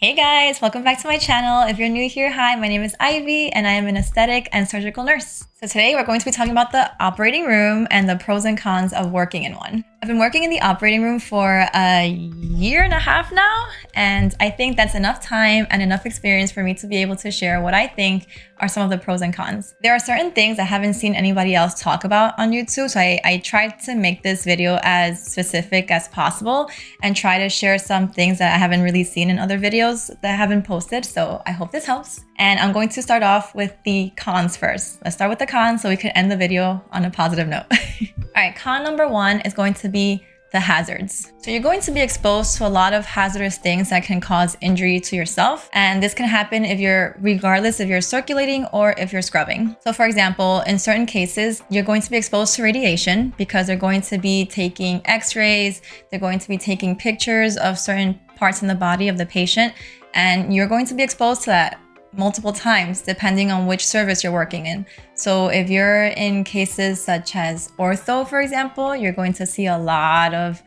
Hey guys, welcome back to my channel. If you're new here, hi, my name is Ivy and I am an aesthetic and surgical nurse. So today we're going to be talking about the operating room and the pros and cons of working in one. I've been working in the operating room for a year and a half now, and I think that's enough time and enough experience for me to be able to share what I think are some of the pros and cons. There are certain things I haven't seen anybody else talk about on YouTube, so I tried to make this video as specific as possible and try to share some things that I haven't really seen in other videos that I haven't posted, so I hope this helps. And I'm going to start off with the cons first. Let's start with the cons so we can end the video on a positive note. All right, con number one is going to be the hazards. So you're going to be exposed to a lot of hazardous things that can cause injury to yourself. And this can happen regardless if you're circulating or if you're scrubbing. So for example, in certain cases, you're going to be exposed to radiation because they're going to be taking x-rays, they're going to be taking pictures of certain parts in the body of the patient, and you're going to be exposed to that multiple times depending on which service you're working in. So if you're in cases such as ortho, for example, you're going to see a lot of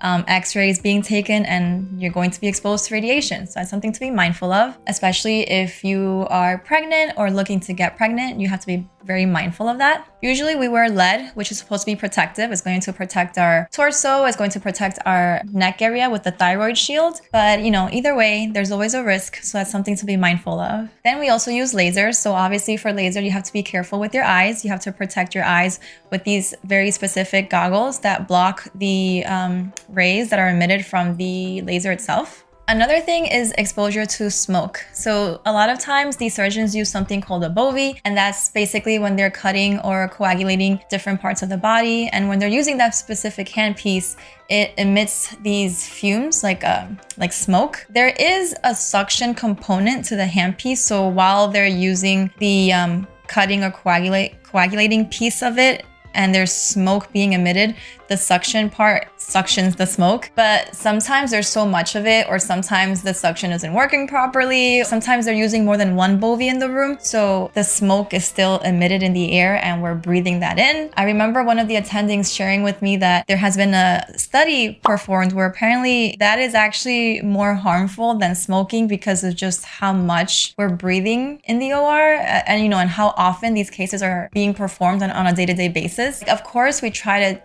x-rays being taken and you're going to be exposed to radiation. So that's something to be mindful of, especially if you are pregnant or looking to get pregnant. You have to be very mindful of that. Usually we wear lead, which is supposed to be protective. It's going to protect our torso, it's going to protect our neck area with the thyroid shield. But either way, there's always a risk. So that's something to be mindful of. Then we also use lasers. So obviously for laser, you have to be careful with your eyes. You have to protect your eyes with these very specific goggles that block the rays that are emitted from the laser itself. Another thing is exposure to smoke. So a lot of times these surgeons use something called a Bovie, and that's basically when they're cutting or coagulating different parts of the body. And when they're using that specific handpiece, it emits these fumes like smoke. There is a suction component to the handpiece. So while they're using the cutting or coagulating piece of it, and there's smoke being emitted, the suction part suctions the smoke. But sometimes there's so much of it, or sometimes the suction isn't working properly. Sometimes they're using more than one Bovie in the room, so the smoke is still emitted in the air and we're breathing that in. I remember one of the attendings sharing with me that there has been a study performed where apparently that is actually more harmful than smoking because of just how much we're breathing in the OR and how often these cases are being performed on a day-to-day basis. Of course, we try to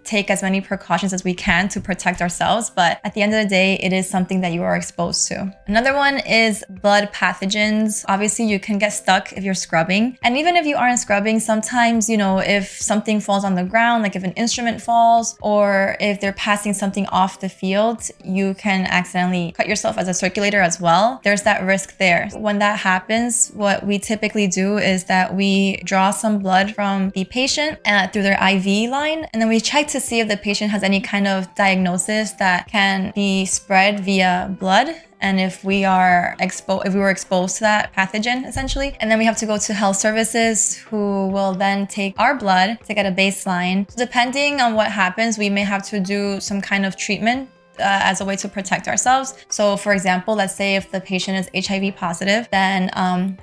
take as many precautions as we can to protect ourselves, but at the end of the day, it is something that you are exposed to. Another one is blood pathogens. Obviously, you can get stuck if you're scrubbing. And even if you aren't scrubbing, sometimes, if something falls on the ground, like if an instrument falls, or if they're passing something off the field, you can accidentally cut yourself as a circulator as well. There's that risk there. When that happens, what we typically do is that we draw some blood from the patient through their IV line, and then we check to see if the patient has any kind of diagnosis that can be spread via blood, and if we were exposed to that pathogen essentially. And then we have to go to health services who will then take our blood to get a baseline. So depending on what happens, we may have to do some kind of treatment as a way to protect ourselves. So for example, let's say if the patient is HIV positive, then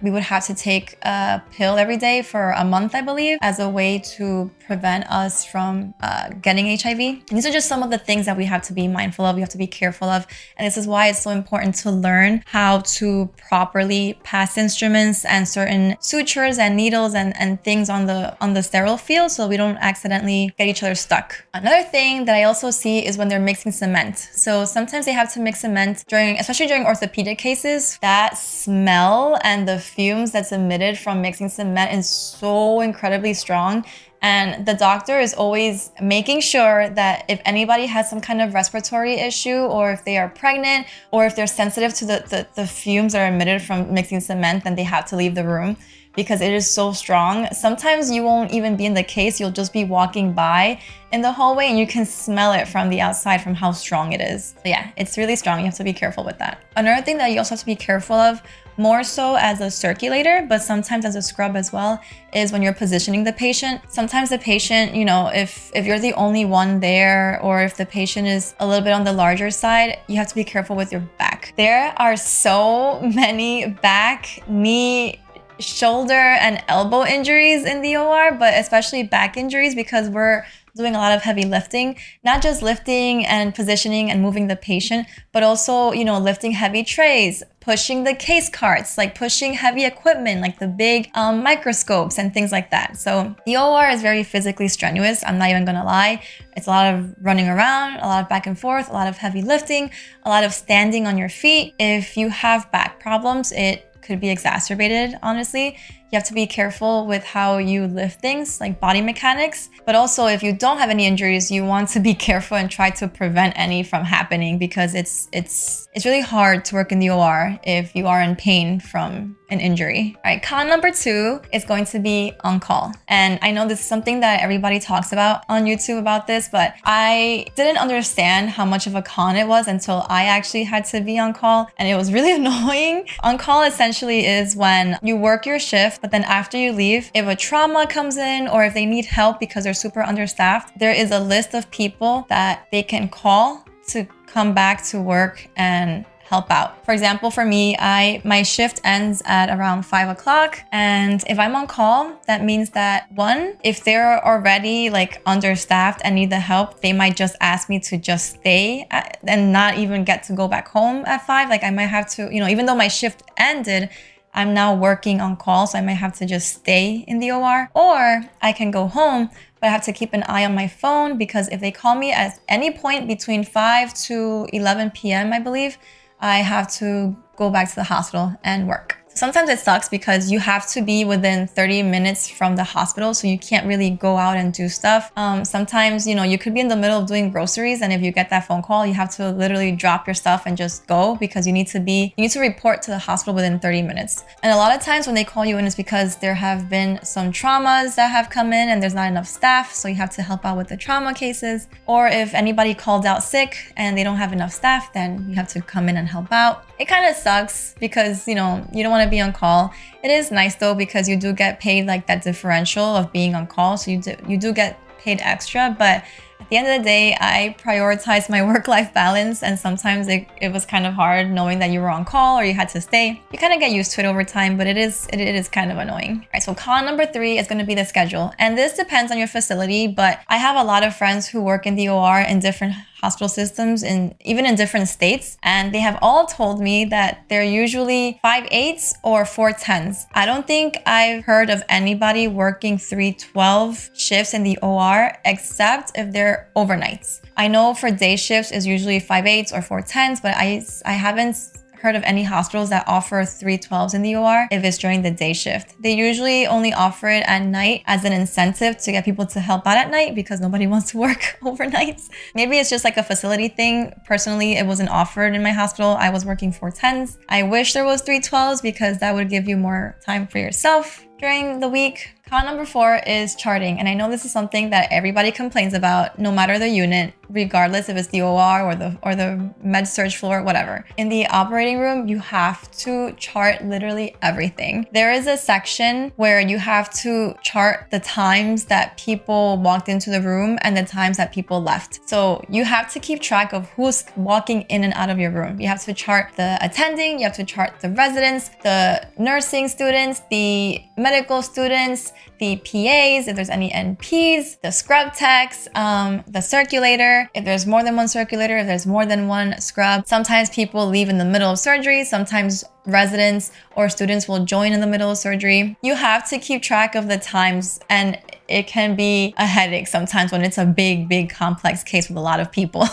we would have to take a pill every day for a month, I believe, as a way to prevent us from getting HIV. And these are just some of the things that we have to be mindful of, we have to be careful of. And this is why it's so important to learn how to properly pass instruments and certain sutures and needles and things on the sterile field so we don't accidentally get each other stuck. Another thing that I also see is when they're mixing cement. So sometimes they have to mix cement especially during orthopedic cases. That smell and the fumes that's emitted from mixing cement is so incredibly strong. And the doctor is always making sure that if anybody has some kind of respiratory issue, or if they are pregnant, or if they're sensitive to the fumes that are emitted from mixing cement, then they have to leave the room because it is so strong. Sometimes you won't even be in the case, you'll just be walking by in the hallway and you can smell it from the outside from how strong it is. So yeah, it's really strong. You have to be careful with that. Another thing that you also have to be careful of, more so as a circulator, but sometimes as a scrub as well, is when you're positioning the patient. Sometimes the patient, if you're the only one there, or if the patient is a little bit on the larger side, you have to be careful with your back. There are so many back, knee, shoulder, and elbow injuries in the OR, but especially back injuries because we're doing a lot of heavy lifting, not just lifting and positioning and moving the patient, but also, lifting heavy trays, pushing the case carts, like pushing heavy equipment, like the big microscopes and things like that. So the OR is very physically strenuous. I'm not even gonna lie. It's a lot of running around, a lot of back and forth, a lot of heavy lifting, a lot of standing on your feet. If you have back problems, it could be exacerbated, honestly. You have to be careful with how you lift things, like body mechanics. But also, if you don't have any injuries, you want to be careful and try to prevent any from happening, because it's really hard to work in the OR if you are in pain from an injury. All right, con number 2 is going to be on call. And I know this is something that everybody talks about on YouTube about this, but I didn't understand how much of a con it was until I actually had to be on call, and it was really annoying. On call essentially is when you work your shift, but then after you leave, if a trauma comes in or if they need help because they're super understaffed, there is a list of people that they can call to come back to work and help out. For example, for me, my shift ends at around 5 o'clock. And if I'm on call, that means that 1, if they're already like understaffed and need the help, they might just ask me to just stay and not even get to go back home at 5. Like I might have to, even though my shift ended, I'm now working on call, so I might have to just stay in the OR, or I can go home, but I have to keep an eye on my phone, because if they call me at any point between 5 to 11 p.m., I believe, I have to go back to the hospital and work. Sometimes it sucks because you have to be within 30 minutes from the hospital, so you can't really go out and do stuff. Sometimes, you could be in the middle of doing groceries, and if you get that phone call, you have to literally drop your stuff and just go, because you need to report to the hospital within 30 minutes. And a lot of times when they call you in, it's because there have been some traumas that have come in and there's not enough staff, so you have to help out with the trauma cases. Or if anybody called out sick and they don't have enough staff, then you have to come in and help out. It kind of sucks because, you don't want to be on call. It is nice though, because you do get paid like that differential of being on call, so you do get paid extra. But at the end of the day, I prioritize my work-life balance, and sometimes it was kind of hard knowing that you were on call or you had to stay. You kind of get used to it over time, but it is kind of annoying. All right, so con number 3 is going to be the schedule. And this depends on your facility, but I have a lot of friends who work in the OR in different hospital systems, even in different states, and they have all told me that they're usually 5/8s or 4/10s. I don't think I've heard of anybody working 3/12 shifts in the OR except if they're overnights. I know for day shifts is usually 5/8s or 4/10s, but I haven't heard of any hospitals that offer 3/12s in the OR if it's during the day shift. They usually only offer it at night as an incentive to get people to help out at night, because nobody wants to work overnights. Maybe it's just like a facility thing. Personally, it wasn't offered in my hospital. I was working 4/10s. I wish there was 3/12s, because that would give you more time for yourself during the week. Con number 4 is charting. And I know this is something that everybody complains about, no matter the unit, regardless if it's the OR or the med surg floor, whatever. In the operating room, you have to chart literally everything. There is a section where you have to chart the times that people walked into the room and the times that people left. So you have to keep track of who's walking in and out of your room. You have to chart the attending, you have to chart the residents, the nursing students, the medical students, the PAs, if there's any NPs, the scrub techs, the circulator, if there's more than one circulator, if there's more than one scrub. Sometimes people leave in the middle of surgery. Sometimes residents or students will join in the middle of surgery. You have to keep track of the times, and it can be a headache sometimes when it's a big complex case with a lot of people.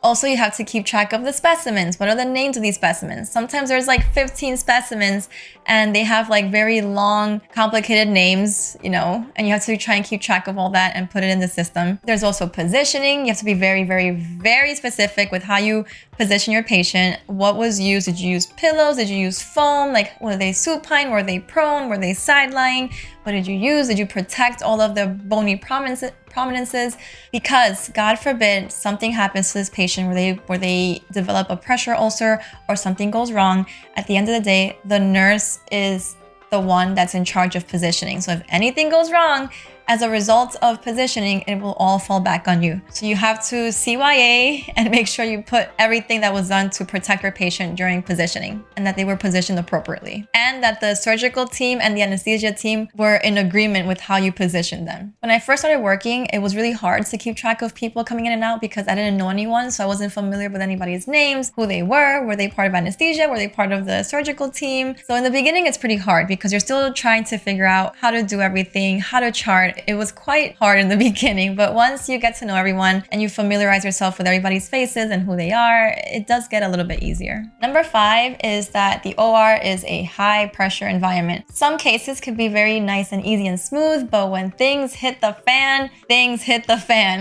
Also, you have to keep track of the specimens. What are the names of these specimens? Sometimes there's like 15 specimens and they have like very long, complicated names, and you have to try and keep track of all that and put it in the system. There's also positioning. You have to be very specific with how you position your patient. What was used? Did you use pillows? Did you use foam? Like, were they supine? Were they prone? Were they side lying? What did you use? Did you protect all of the bony prominences? Because God forbid something happens to this patient where they develop a pressure ulcer or something goes wrong. At the end of the day, the nurse is the one that's in charge of positioning. So if anything goes wrong, as a result of positioning, it will all fall back on you. So you have to CYA and make sure you put everything that was done to protect your patient during positioning and that they were positioned appropriately. And that the surgical team and the anesthesia team were in agreement with how you positioned them. When I first started working, it was really hard to keep track of people coming in and out because I didn't know anyone. So I wasn't familiar with anybody's names, who they were they part of anesthesia, were they part of the surgical team? So in the beginning, it's pretty hard because you're still trying to figure out how to do everything, how to chart. It was quite hard in the beginning, but once you get to know everyone and you familiarize yourself with everybody's faces and who they are, it does get a little bit easier. Number 5 is that the OR is a high pressure environment. Some cases could be very nice and easy and smooth, but when things hit the fan,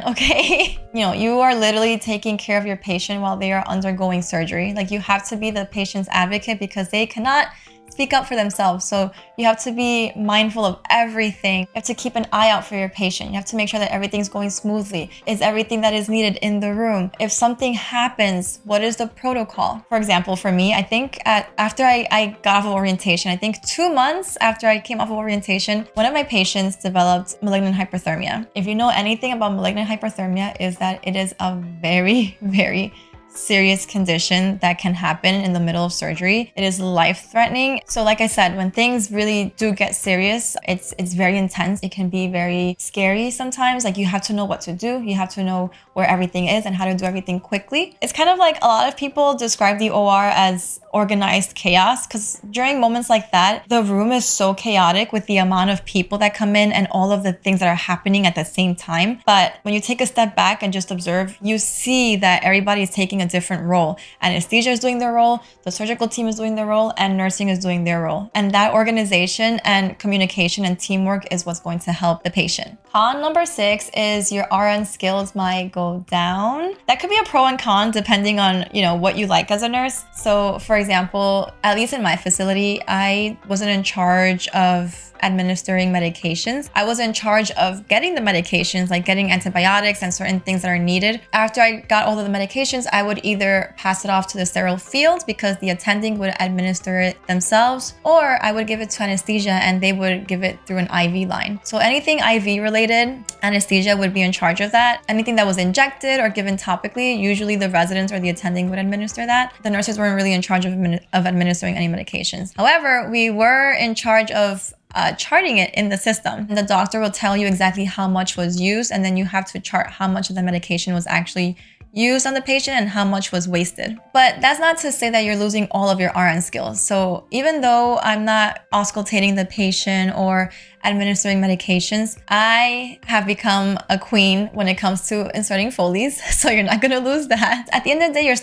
okay? You are literally taking care of your patient while they are undergoing surgery. Like, you have to be the patient's advocate because they cannot speak up for themselves. So you have to be mindful of everything. You have to keep an eye out for your patient. You have to make sure that everything's going smoothly. Is everything that is needed in the room? If something happens, what is the protocol? For example, for me, I think after I got off of orientation, I think 2 months after I came off of orientation, one of my patients developed malignant hyperthermia. If you know anything about malignant hyperthermia, is that it is a very, very serious condition that can happen in the middle of surgery. It is life-threatening. So like I said, when things really do get serious, it's very intense. It can be very scary sometimes. Like, you have to know what to do. You have to know where everything is and how to do everything quickly. It's kind of like a lot of people describe the OR as organized chaos, because during moments like that, the room is so chaotic with the amount of people that come in and all of the things that are happening at the same time. But when you take a step back and just observe, you see that everybody is taking a different role. Anesthesia is doing their role, the surgical team is doing their role, and nursing is doing their role. And that organization and communication and teamwork is what's going to help the patient. Con number 6 is your RN skills might go down. That could be a pro and con depending on, what you like as a nurse. So for example, at least in my facility, I wasn't in charge of administering medications. I was in charge of getting the medications, like getting antibiotics and certain things that are needed. After I got all of the medications, I would either pass it off to the sterile field because the attending would administer it themselves, or I would give it to anesthesia and they would give it through an IV line. So anything IV related, anesthesia would be in charge of that. Anything that was injected or given topically, usually the residents or the attending would administer that. The nurses weren't really in charge of administering any medications. However, we were in charge of charting it in the system. The doctor will tell you exactly how much was used, and then you have to chart how much of the medication was actually used on the patient and how much was wasted. But that's not to say that you're losing all of your RN skills. So even though I'm not auscultating the patient or administering medications, I have become a queen when it comes to inserting Foleys. So you're not going to lose that. At the end of the day, you're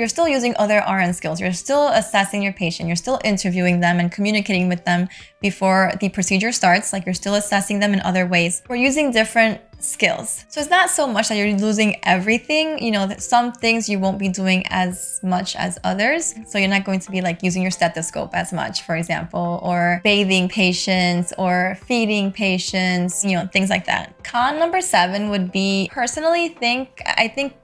still using other RN skills. You're still assessing your patient. You're still interviewing them and communicating with them before the procedure starts. Like, you're still assessing them in other ways. We're using different skills. So it's not so much that you're losing everything. Some things you won't be doing as much as others. So you're not going to be like using your stethoscope as much, for example, or bathing patients or feeding patients, things like that. Con number 7 would be, I think,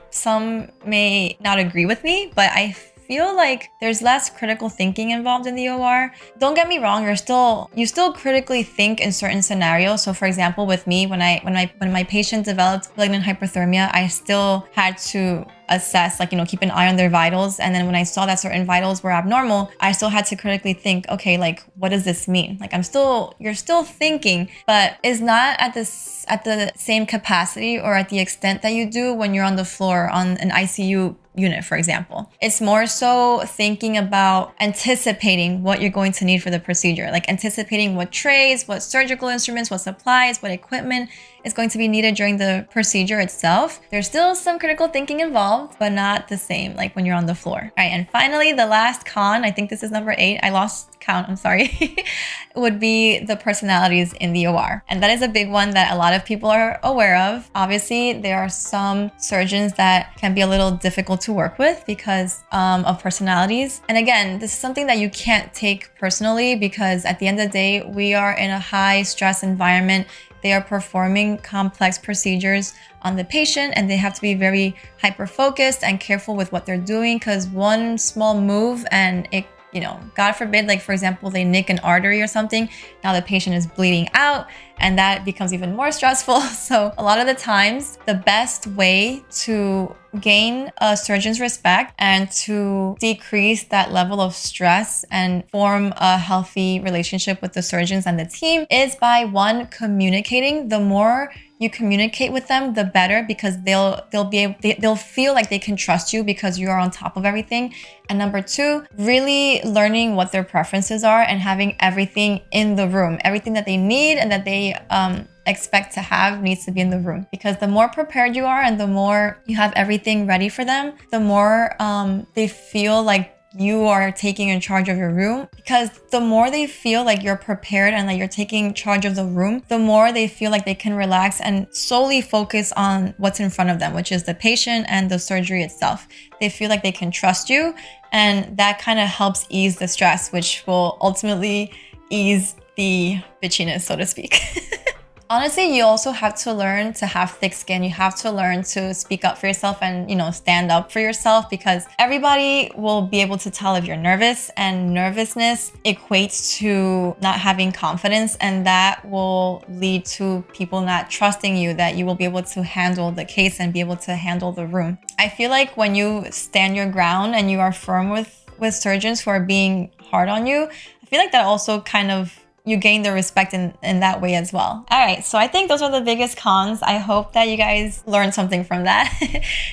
some may not agree with me, but I feel like there's less critical thinking involved in the OR. Don't get me wrong, you still critically think in certain scenarios. So for example, with me, when my patient developed malignant hyperthermia, I still had to assess, keep an eye on their vitals. And then when I saw that certain vitals were abnormal, I still had to critically think, okay, what does this mean? You're still thinking, but it's not at the same capacity or at the extent that you do when you're on the floor on an ICU unit, for example. It's more so thinking about anticipating what you're going to need for the procedure, like anticipating what trays, what surgical instruments, what supplies, what equipment is going to be needed during the procedure itself. There's still some critical thinking involved, but not the same like when you're on the floor. All right, and finally, the last con, I think this is number 8. I lost count, I'm sorry, would be the personalities in the OR. And that is a big one that a lot of people are aware of. Obviously, there are some surgeons that can be a little difficult to work with because of personalities. And again, this is something that you can't take personally because at the end of the day, we are in a high stress environment. They are performing complex procedures on the patient and they have to be very hyper-focused and careful with what they're doing because one small move and it God forbid, like for example, they nick an artery or something. Now the patient is bleeding out and that becomes even more stressful. So a lot of the times, the best way to gain a surgeon's respect and to decrease that level of stress and form a healthy relationship with the surgeons and the team is by, one, communicating. The more you communicate with them, the better, because they'll feel like they can trust you because you're on top of everything. And number two, really learning what their preferences are and having everything in the room, everything that they need and that they expect to have needs to be in the room. Because the more prepared you are and the more you have everything ready for them, the more they feel like you are taking in charge of your room. Because the more they feel like you're prepared and that you're taking charge of the room, the more they feel like they can relax and solely focus on what's in front of them, which is the patient and the surgery itself. They feel like they can trust you, and that kind of helps ease the stress, which will ultimately ease the bitchiness, so to speak. Honestly, you also have to learn to have thick skin. You have to learn to speak up for yourself and, stand up for yourself, because everybody will be able to tell if you're nervous, and nervousness equates to not having confidence, and that will lead to people not trusting you, that you will be able to handle the case and be able to handle the room. I feel like when you stand your ground and you are firm with surgeons who are being hard on you, I feel like that also kind of you gain the respect in that way as well. All right, so I think those are the biggest cons. I hope that you guys learned something from that.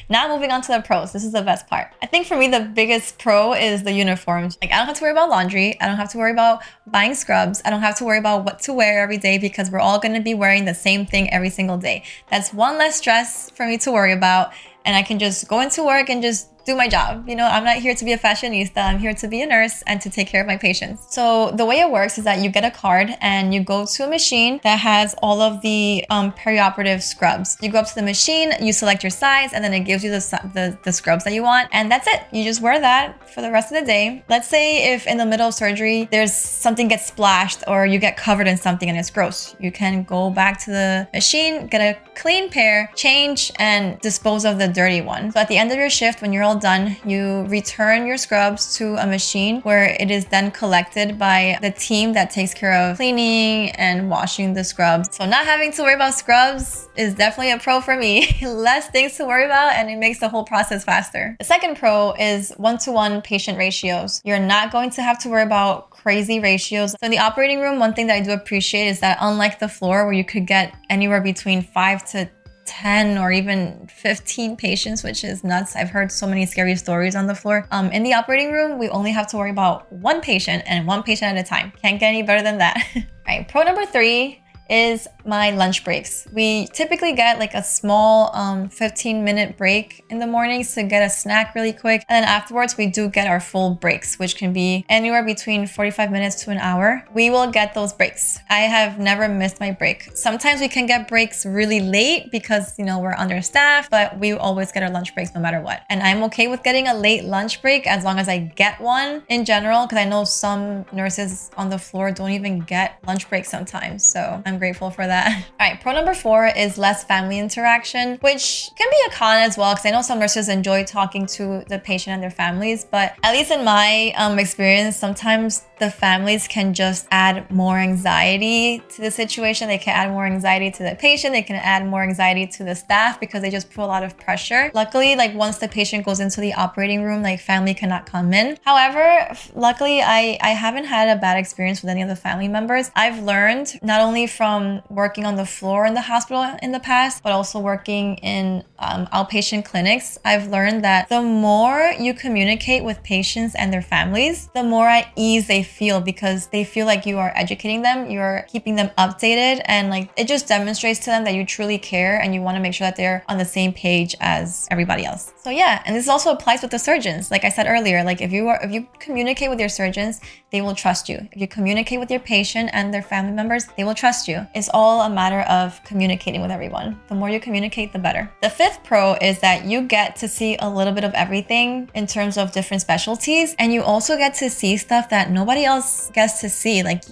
Now moving on to the pros. This is the best part. I think for me, the biggest pro is the uniforms. Like, I don't have to worry about laundry. I don't have to worry about buying scrubs. I don't have to worry about what to wear every day, because we're all gonna be wearing the same thing every single day. That's one less stress for me to worry about. And I can just go into work and just do my job. I'm not here to be a fashionista. I'm here to be a nurse and to take care of my patients. So the way it works is that you get a card and you go to a machine that has all of the perioperative scrubs. You go up to the machine, you select your size, and then it gives you the scrubs that you want. And that's it. You just wear that for the rest of the day. Let's say if in the middle of surgery, there's something gets splashed or you get covered in something and it's gross. You can go back to the machine, get a clean pair, change, and dispose of the dirty one. So at the end of your shift, when you're all done, you return your scrubs to a machine where it is then collected by the team that takes care of cleaning and washing the scrubs. So not having to worry about scrubs is definitely a pro for me. Less things to worry about, and it makes the whole process faster. The second pro is one-to-one patient ratios. You're not going to have to worry about crazy ratios. So in the operating room, one thing that I do appreciate is that, unlike the floor where you could get anywhere between 5 to 10 or even 15 patients, which is nuts. I've heard so many scary stories on the floor. In the operating room, we only have to worry about one patient, and one patient at a time. Can't get any better than that. All right, pro number 3 is my lunch breaks. We typically get like a small 15-minute break in the mornings to get a snack really quick. And then afterwards, we do get our full breaks, which can be anywhere between 45 minutes to an hour. We will get those breaks. I have never missed my break. Sometimes we can get breaks really late because, we're understaffed, but we always get our lunch breaks no matter what. And I'm okay with getting a late lunch break as long as I get one in general, because I know some nurses on the floor don't even get lunch breaks sometimes. So I'm grateful for that. All right, pro number 4 is less family interaction, which can be a con as well, because I know some nurses enjoy talking to the patient and their families, but at least in my experience, sometimes the families can just add more anxiety to the situation. They can add more anxiety to the patient. They can add more anxiety to the staff because they just put a lot of pressure. Luckily, once the patient goes into the operating room, family cannot come in. However, luckily, I haven't had a bad experience with any of the family members. I've learned not only from working on the floor in the hospital in the past, but also working in outpatient clinics. I've learned that the more you communicate with patients and their families, the more at ease they feel, because they feel like you are educating them, you're keeping them updated, and it just demonstrates to them that you truly care and you want to make sure that they're on the same page as everybody else. So yeah, and this also applies with the surgeons. Like I said earlier, if you communicate with your surgeons, they will trust you. If you communicate with your patient and their family members, they will trust you. you. It's all a matter of communicating with everyone. The more you communicate, the better. The fifth pro is that you get to see a little bit of everything in terms of different specialties, and you also get to see stuff that nobody else gets to see. Like,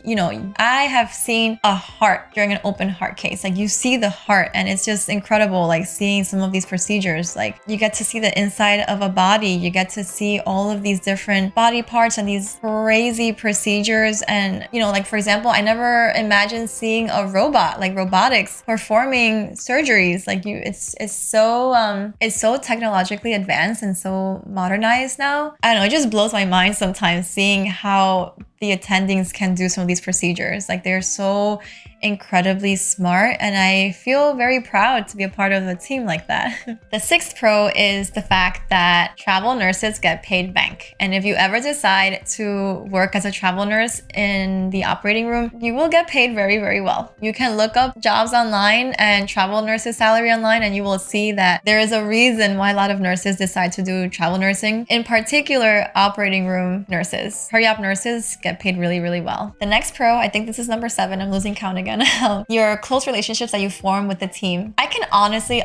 I have seen a heart during an open heart case. Like, you see the heart, and it's just incredible, like seeing some of these procedures. Like, you get to see the inside of a body, you get to see all of these different body parts and these crazy procedures. And like, for example, I never imagined seeing a robot, like robotics, performing surgeries. Like, it's so technologically advanced and so modernized now. I don't know, it just blows my mind sometimes seeing how the attendings can do some of these procedures. Like, they're so incredibly smart, and I feel very proud to be a part of a team like that. The sixth pro is the fact that travel nurses get paid bank. And if you ever decide to work as a travel nurse in the operating room, you will get paid very, very well. You can look up jobs online and travel nurses salary online, and you will see that there is a reason why a lot of nurses decide to do travel nursing. In particular, operating room nurses. Periop nurses get paid really, really well. The next pro, I think this is number 7, I'm losing count again. Your close relationships that you form with the team. I can honestly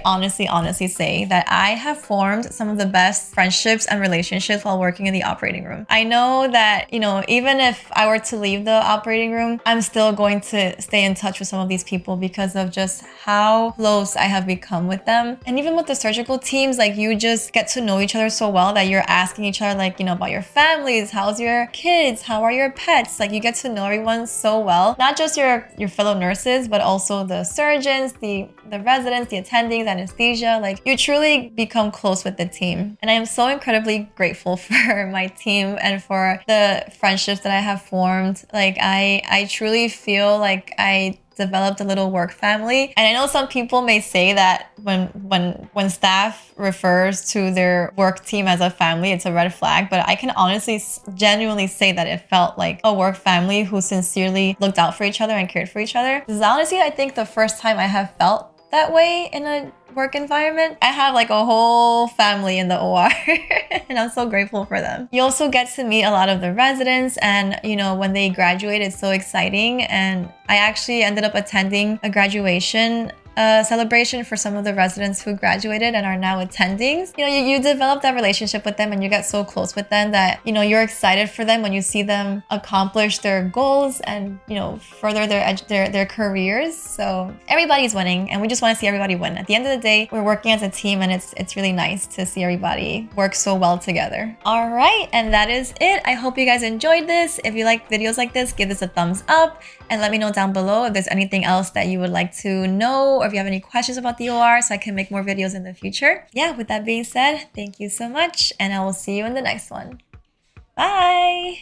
say that I have formed some of the best friendships and relationships while working in the operating room. I know that, even if I were to leave the operating room, I'm still going to stay in touch with some of these people because of just how close I have become with them. And even with the surgical teams, like, you just get to know each other so well that you're asking each other, like, about your families, how's your kids, how are your pets? Like, you get to know everyone so well. Not just your fellow nurses, but also the surgeons, the residents, the attendings, anesthesia. Like, you truly become close with the team. And I am so incredibly grateful for my team and for the friendships that I have formed. Like, I truly feel like I developed a little work family. And I know some people may say that when staff refers to their work team as a family, it's a red flag, but I can honestly, genuinely say that it felt like a work family who sincerely looked out for each other and cared for each other. This is honestly, I think, the first time I have felt that way in a work environment. I have like a whole family in the OR and I'm so grateful for them. You also get to meet a lot of the residents, and when they graduate, it's so exciting. And I actually ended up attending a graduation celebration for some of the residents who graduated and are now attendings. You develop that relationship with them, and you get so close with them that you're excited for them when you see them accomplish their goals and further their careers. So everybody's winning, and we just want to see everybody win. At the end of the day, we're working as a team, and it's really nice to see everybody work so well together. All right, and that is it. I hope you guys enjoyed this. If you like videos like this, give this a thumbs up and let me know down below if there's anything else that you would like to know, or if you have any questions about the OR so I can make more videos in the future. Yeah, with that being said, thank you so much, and I will see you in the next one. Bye!